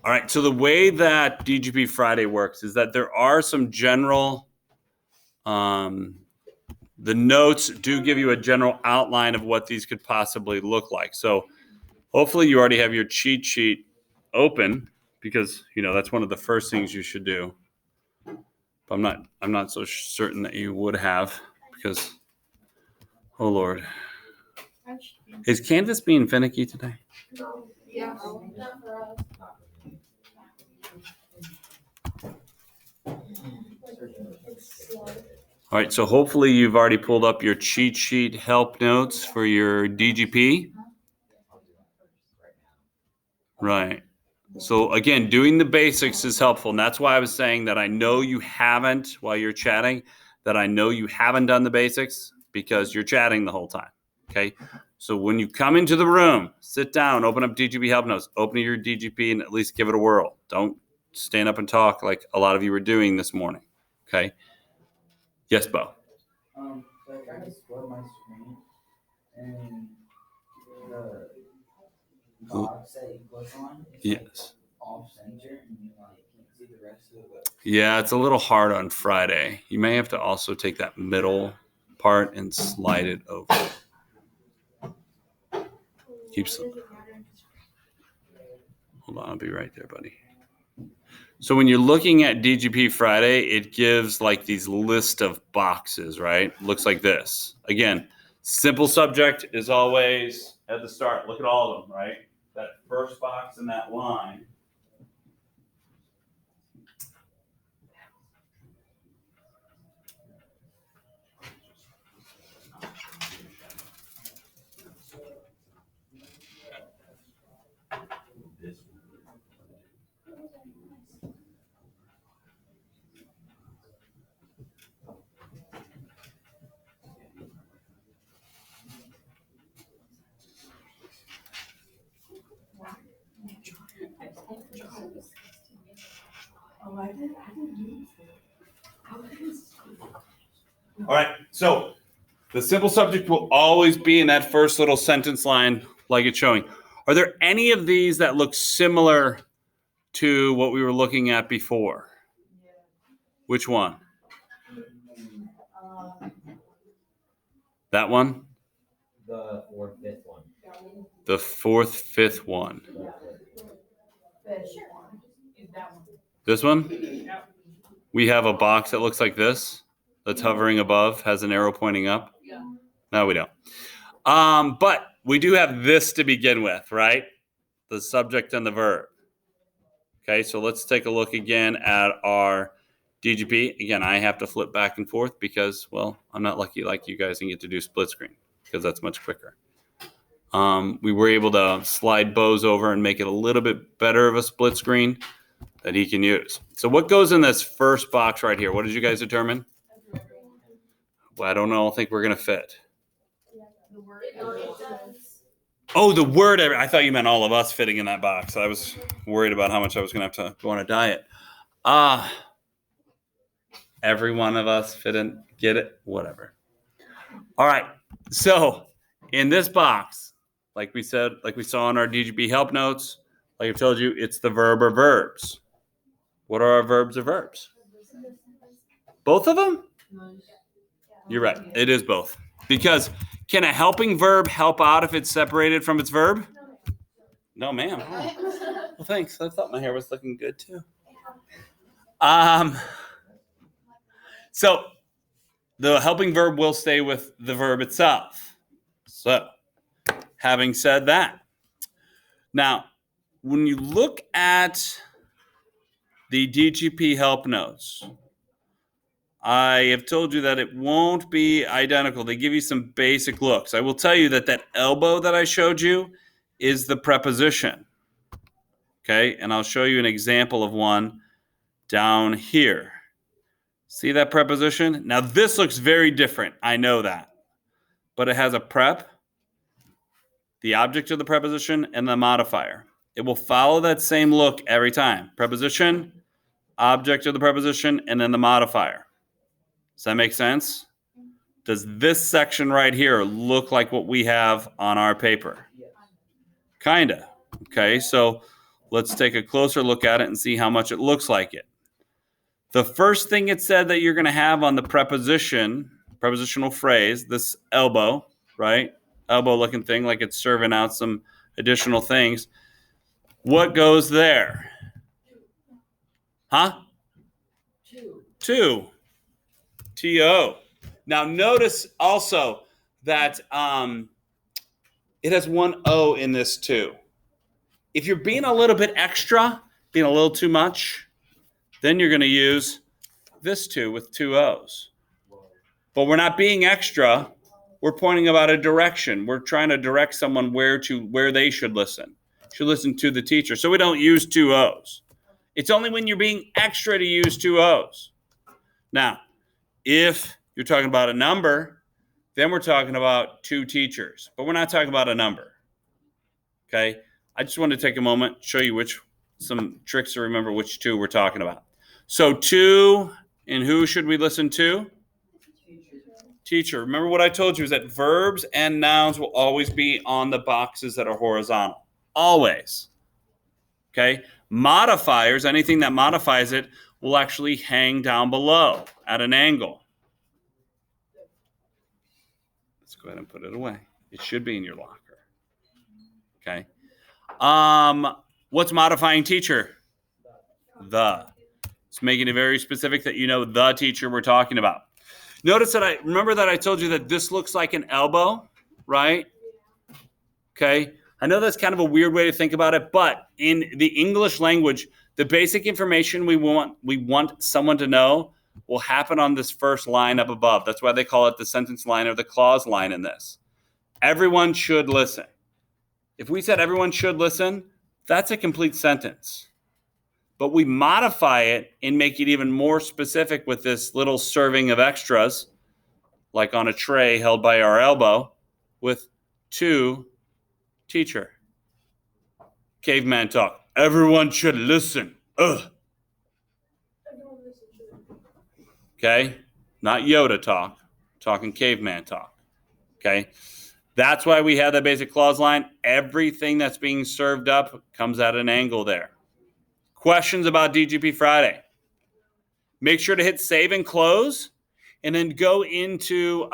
All right, so the way that DGP Friday works is that there are some general, the notes do give you a general outline of what these could possibly look like. So hopefully you already have your cheat sheet open because, that's one of the first things you should do. But I'm not so certain that you would have because, oh Lord. Is Canvas being finicky today? Yeah. All right, so hopefully you've already pulled up your cheat sheet help notes for your DGP. Right. So again, doing the basics is helpful. And that's why I was saying that I know you haven't, while you're chatting, that I know you haven't done the basics because you're chatting the whole time. Okay. So when you come into the room, sit down, open up DGP help notes, open your DGP and at least give it a whirl. Don't stand up and talk like a lot of you were doing this morning. Okay. Yes, Bo. So I tried to scroll my screen and the box that you click on is Yes. off center and you can't see the rest of it. Yeah, it's a little hard on Friday. You may have to also take that middle part and slide it over. Hold on, I'll be right there, buddy. So when you're looking at DGP Friday, it gives like these list of boxes, right? Looks like this. Again, simple subject is always at the start. Look at all of them, right? That first box in that line. All right, so the simple subject will always be in that first little sentence line like it's showing. Are there any of these that look similar to what we were looking at before? Which one? That one? The fourth, fifth one. The fourth, fifth one. This one? We have a box that looks like this that's hovering above, has an arrow pointing up. No, we don't. But we do have this to begin with, right? The subject and the verb. Okay, so let's take a look again at our DGP. Again, I have to flip back and forth because, well, I'm not lucky like you guys and get to do split screen because that's much quicker. We were able to slide Bose over and make it a little bit better of a split screen that he can use. So what goes in this first box right here? What did you guys determine? Well, I don't know. I think we're going to fit. Oh, the word. I thought you meant all of us fitting in that box. I was worried about how much I was going to have to go on a diet. Every one of us fit in. Get it? Whatever. All right. So in this box, like we said, like we saw in our DGP help notes, like I told you, it's the verb or verbs. What are our verbs or verbs? Both of them? You're right. It is both. Because can a helping verb help out if it's separated from its verb? No, ma'am. Oh. Well, thanks. I thought my hair was looking good too. So the helping verb will stay with the verb itself. So having said that, now when you look at the DGP help notes, I have told you that it won't be identical. They give you some basic looks. I will tell you that that elbow that I showed you is the preposition. Okay, and I'll show you an example of one down here. See that preposition? Now this looks very different. I know that. But it has a prep, the object of the preposition, and the modifier. It will follow that same look every time. Preposition, object of the preposition, and then the modifier. Does that make sense? Does this section right here look like what we have on our paper? Kinda. Okay, so let's take a closer look at it and see how much it looks like it. The first thing it said that you're going to have on the prepositional phrase, this elbow, right? Elbow looking thing like it's serving out some additional things. What goes there? Huh? Two. T-O. Now notice also that it has one O in this too. If you're being a little bit extra, being a little too much, then you're going to use this two with two O's. But we're not being extra. We're pointing about a direction. We're trying to direct someone where they should listen. Should listen to the teacher. So we don't use two O's. It's only when you're being extra to use two O's. Now, if you're talking about a number, then we're talking about two teachers. But we're not talking about a number. Okay? I just want to take a moment, show you some tricks to remember which two we're talking about. So two, and who should we listen to? Teacher. Remember what I told you is that verbs and nouns will always be on the boxes that are horizontal. Always. Okay? Modifiers, anything that modifies it, will actually hang down below at an angle. Let's go ahead and put it away. It should be in your locker. Okay? What's modifying teacher? The. It's making it very specific that you know the teacher we're talking about. Notice that I told you that this looks like an elbow, right? Okay. I know that's kind of a weird way to think about it, but in the English language, the basic information we want someone to know will happen on this first line up above. That's why they call it the sentence line or the clause line in this. Everyone should listen. If we said everyone should listen, that's a complete sentence. But we modify it and make it even more specific with this little serving of extras, like on a tray held by our elbow, with to teacher. Caveman talk. Everyone should listen. Ugh. Okay? Not Yoda talk. Talking caveman talk. Okay? That's why we have that basic clause line. Everything that's being served up comes at an angle there. Questions about DGP Friday? Make sure to hit save and close, and then go into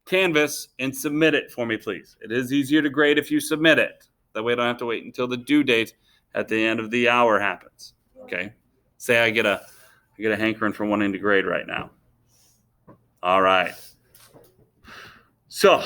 Canvas and submit it for me, please. It is easier to grade if you submit it. That way I don't have to wait until the due date at the end of the hour happens. Okay? Say I get a hankering for wanting to grade right now. All right. So